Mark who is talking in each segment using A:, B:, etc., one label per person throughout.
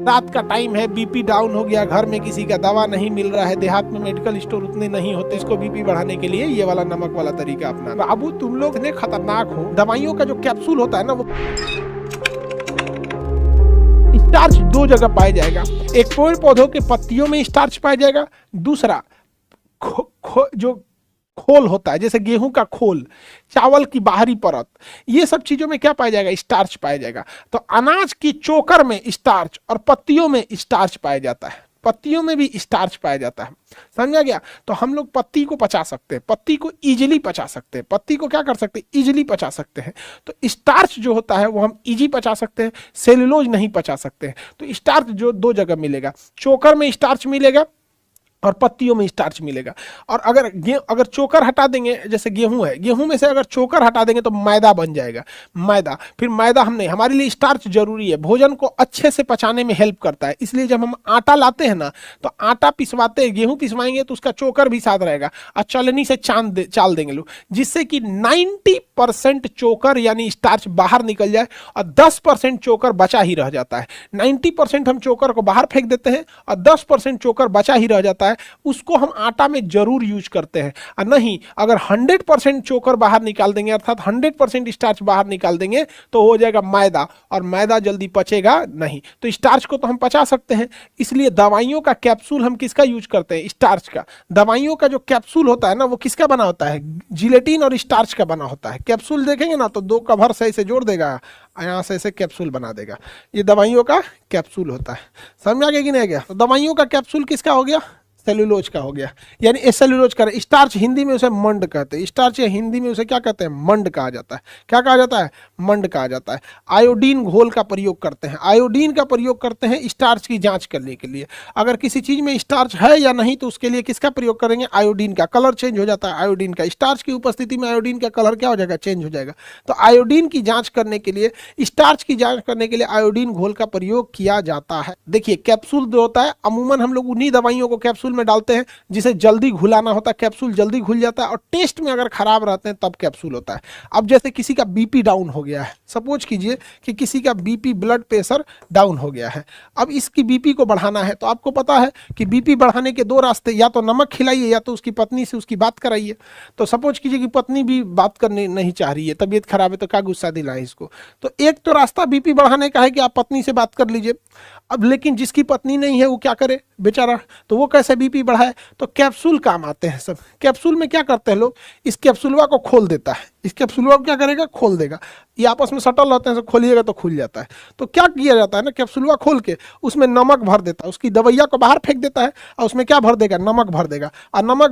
A: रात का टाइम है, बीपी डाउन हो गया, घर में किसी का दवा नहीं मिल रहा है, देहात में मेडिकल स्टोर उतने नहीं होते, इसको बीपी बढ़ाने के लिए ये वाला नमक वाला तरीका अपनाना। बाबू तुम लोग इतने खतरनाक हो, दवाइयों का जो कैप्सूल होता है ना, वो स्टार्च दो जगह पाया जाएगा। एक पेड़ पौधों के पत्तियों में स्टार्च पाया जाएगा, दूसरा जो खोल होता है, जैसे गेहूं का खोल, चावल की बाहरी परत, ये सब चीजों में क्या पाया जाएगा? स्टार्च पाया जाएगा। तो अनाज की चोकर में स्टार्च और पत्तियों में स्टार्च पाया जाता है, पत्तियों में भी स्टार्च पाया जाता है। समझा गया? तो हम लोग पत्ती को पचा सकते हैं, पत्ती को इजीली पचा सकते हैं, पत्ती को क्या कर सकते हैं? इजीली पचा सकते हैं। तो स्टार्च जो होता है वो हम इजी पचा सकते हैं, सेलुलोज नहीं पचा सकते हैं। तो स्टार्च जो दो जगह मिलेगा, चोकर में स्टार्च मिलेगा और पत्तियों में स्टार्च मिलेगा। और अगर चोकर हटा देंगे, जैसे गेहूं है, गेहूं में से अगर चोकर हटा देंगे तो मैदा बन जाएगा, मैदा। फिर मैदा हमारे लिए स्टार्च जरूरी है, भोजन को अच्छे से पचाने में हेल्प करता है। इसलिए जब हम आटा लाते हैं ना, तो आटा पिसवाते हैं, गेहूं पिसवाएंगे तो उसका चोकर भी साथ रहेगा और चलनी से चाल देंगे लोग, जिससे कि 90% चोकर यानी स्टार्च बाहर निकल जाए और 10% चोकर बचा ही रह जाता है। 90% हम चोकर को बाहर फेंक देते हैं और 10% चोकर बचा ही रह जाता है, उसको हम आटा में जरूर यूज करते हैं। और नहीं, अगर 100% चोकर बाहर निकाल देंगे, अर्थात 100% स्टार्च बाहर निकाल देंगे, तो हो जाएगा मैदा, और मैदा जल्दी पचेगा नहीं। तो स्टार्च को तो हम पचा सकते हैं, इसलिए दवाइयों का कैप्सूल हम किसका यूज करते हैं? स्टार्च का। दवाइयों का जो कैप्सूल होता है ना, वो किसका बना होता है? जिलेटिन और स्टार्च का बना होता है। कैप्सूल देखेंगे ना तो दो कवर से ऐसे जोड़ देगा, यहाँ से ऐसे कैप्सूल बना देगा, ये दवाइयों का कैप्सूल होता है। समझ आ गया कि नहीं गया? तो दवाइयों का कैप्सूल किसका हो गया? सेलुलोज का हो गया, यानी सेलुलोज का। स्टार्च हिंदी में उसे मंड कहते हैं, स्टार्च हिंदी में उसे क्या कहते हैं? मंड कहा जाता है। क्या कहा जाता है? मंड कहा जाता है। आयोडीन घोल का प्रयोग करते हैं, आयोडीन का प्रयोग करते हैं स्टार्च की जांच करने के लिए। अगर किसी चीज में स्टार्च है या नहीं तो उसके लिए किसका प्रयोग करेंगे? आयोडीन का। कलर चेंज हो जाता है आयोडीन का, स्टार्च की उपस्थिति में आयोडीन का कलर क्या हो जाएगा? चेंज हो जाएगा। तो आयोडीन की जांच करने के लिए, स्टार्च की जांच करने के लिए आयोडीन घोल का प्रयोग किया जाता है। देखिए, कैप्सूल जो होता है, अमूमन हम लोग उन्हीं दवाइयों को कैप्सूल में डालते हैं जिसे जल्दी घुलाना होता है, कैप्सूल जल्दी घुल जाता है, और टेस्ट में अगर खराब रहते हैं तब कैप्सूल होता है। अब जैसे किसी का बीपी डाउन हो गया है, सपोज कीजिए कि किसी का बीपी, ब्लड प्रेशर डाउन हो गया है, अब इसकी बीपी को बढ़ाना है, तो आपको पता है कि बीपी बढ़ाने के दो रास्ते, या तो नमक खिलाइए या तो उसकी पत्नी से उसकी बात कराइए। तो सपोज कीजिए कि पत्नी भी बात करने नहीं चाह रही है, तबीयत खराब है, तो क्या गुस्सा दिलाए इसको? तो एक तो रास्ता बीपी बढ़ाने का है कि आप पत्नी से बात कर लीजिए। अब लेकिन जिसकी पत्नी नहीं है वो क्या करे बेचारा? तो वो कैसे बीपी बढ़ाए? तो कैप्सूल काम आते हैं सब। कैप्सूल में क्या करते हैं लोग? इस कैप्सूलवा को खोल देता है, इस कैप्सूलवा को क्या करेगा? खोल देगा। ये आपस में सटल रहते हैं, तो खोलिएगा तो खुल जाता है। तो क्या किया जाता है ना, कैप्सूलवा खोल के उसमें नमक भर देता है, उसकी दवाइया को बाहर फेंक देता है और उसमें क्या भर देगा? नमक भर देगा। और नमक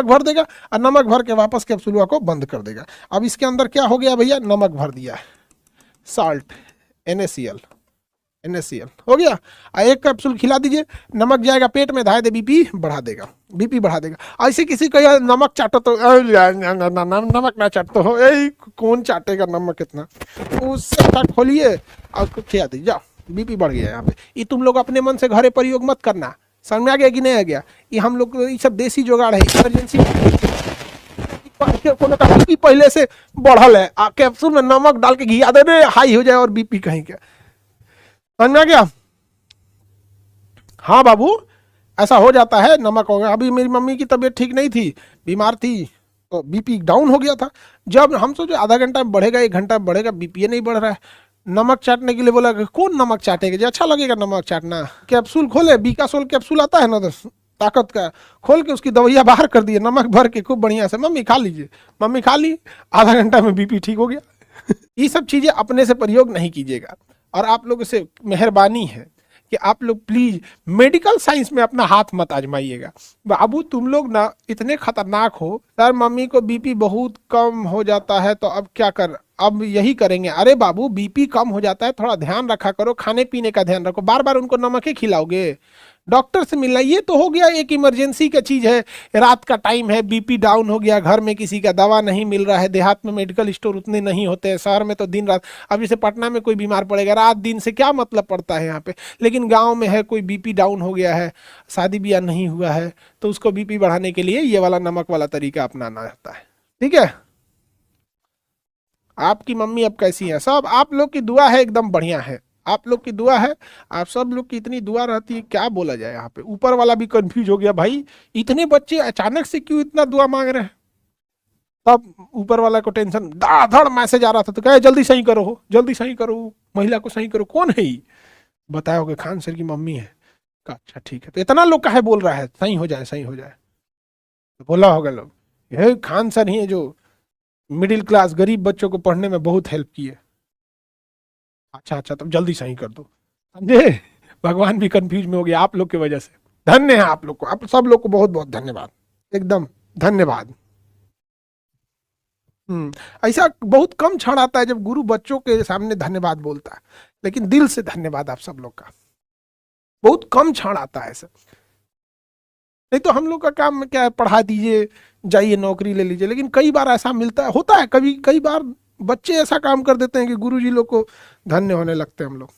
A: भर देगा और नमक भर के वापस कैप्सूलवा को बंद कर देगा। अब इसके अंदर क्या हो गया भैया? नमक भर दिया है, साल्ट, NaCl हो गया। एक कैप्सूल खिला दीजिए, नमक जाएगा पेट में, धाए दे बीपी बढ़ा देगा, बीपी बढ़ा देगा। ऐसे किसी को यार नमक चाटो तो नमक ना चाटते हो, कौन चाटेगा नमक इतना? उससे खोलिए और खिला दीजिए, जाओ, बीपी बढ़ गया यहाँ पे। ये तुम लोग अपने मन से घरे प्रयोग मत करना। समझ में आ गया कि नहीं आ गया? ये हम लोग ये सब देसी जुगाड़ है, इमरजेंसी। बीपी पहले से बढ़ल है, कैप्सूल में नमक डाल के घिया दे दे, हाई हो जाए और बीपी कहीं क्या। समझ में आ गया? हाँ बाबू, ऐसा हो जाता है, नमक हो गया। अभी मेरी मम्मी की तबीयत ठीक नहीं थी, बीमार थी, तो बीपी डाउन हो गया था। जब हम सोचे आधा घंटा में बढ़ेगा, 1 घंटा में बढ़ेगा, बीपी नहीं बढ़ रहा है। नमक चाटने के लिए बोला, कौन नमक चाटेगा? जो अच्छा लगेगा नमक चाटना। कैप्सूल खोले, बीकासोल कैप्सूल आता है ना ताकत का, खोल के उसकी दवाइयाँ बाहर कर दिए, नमक भर के खूब बढ़िया से, मम्मी खा लीजिए। मम्मी खा ली, आधा घंटा में बीपी ठीक हो गया। ये सब चीजें अपने से प्रयोग नहीं कीजिएगा। और आप लोगों से मेहरबानी है कि आप लोग प्लीज मेडिकल साइंस में अपना हाथ मत आजमाइएगा। बाबू तुम लोग ना इतने खतरनाक हो। सर मम्मी को बीपी बहुत कम हो जाता है, तो अब क्या कर? अब यही करेंगे। अरे बाबू, बीपी कम हो जाता है, थोड़ा ध्यान रखा करो, खाने पीने का ध्यान रखो। बार बार उनको नमक ही खिलाओगे? डॉक्टर से मिलना ये तो हो गया एक इमरजेंसी का चीज है। रात का टाइम है, बीपी डाउन हो गया, घर में किसी का दवा नहीं मिल रहा है, देहात में मेडिकल स्टोर उतने नहीं होते हैं, शहर में तो दिन रात। अब जैसे पटना में कोई बीमार पड़ेगा, रात दिन से क्या मतलब पड़ता है यहाँ पे। लेकिन गाँव में है, कोई बीपी डाउन हो गया है, शादी ब्याह नहीं हुआ है, तो उसको बीपी बढ़ाने के लिए ये वाला नमक वाला तरीका अपनाना होता है। ठीक है? आपकी मम्मी अब कैसी है? सब आप लोग की दुआ है, एकदम बढ़िया है। आप लोग की दुआ है, आप सब लोग की इतनी दुआ रहती है, क्या बोला जाए। यहाँ पे ऊपर वाला भी कंफ्यूज हो गया, भाई इतने बच्चे अचानक से क्यों इतना दुआ मांग रहे हैं। तब ऊपर वाला को टेंशन, दाधड़ मैसेज आ रहा था तो कहे जल्दी सही करो हो, जल्दी सही करो, महिला को सही करो। कौन है ये, बताओगे खान सर की मम्मी है। कहा, अच्छा ठीक है, तो इतना लोग काहे बोल रहा है सही हो जाए सही हो जाए। तो बोला होगा लोग, ये खान सर ही है जो मिडिल क्लास गरीब बच्चों को पढ़ने में बहुत हेल्प की है। अच्छा अच्छा, तब जल्दी सही कर दो, समझे। भगवान भी कंफ्यूज में हो गया आप लोग की वजह से। धन्य है आप लोग को, आप सब लोग को बहुत बहुत धन्यवाद, एकदम धन्यवाद। ऐसा बहुत कम क्षण आता है जब गुरु बच्चों के सामने धन्यवाद बोलता है, लेकिन दिल से धन्यवाद आप सब लोग का, बहुत कम क्षण आता है ऐसा। नहीं तो हम लोग का काम क्या है, पढ़ा दीजिए, जाइए नौकरी ले लीजिए। लेकिन कई बार ऐसा मिलता है, होता है कभी कई बार बच्चे ऐसा काम कर देते हैं कि गुरु जी लोग को धन्य होने लगते हैं हम लोग।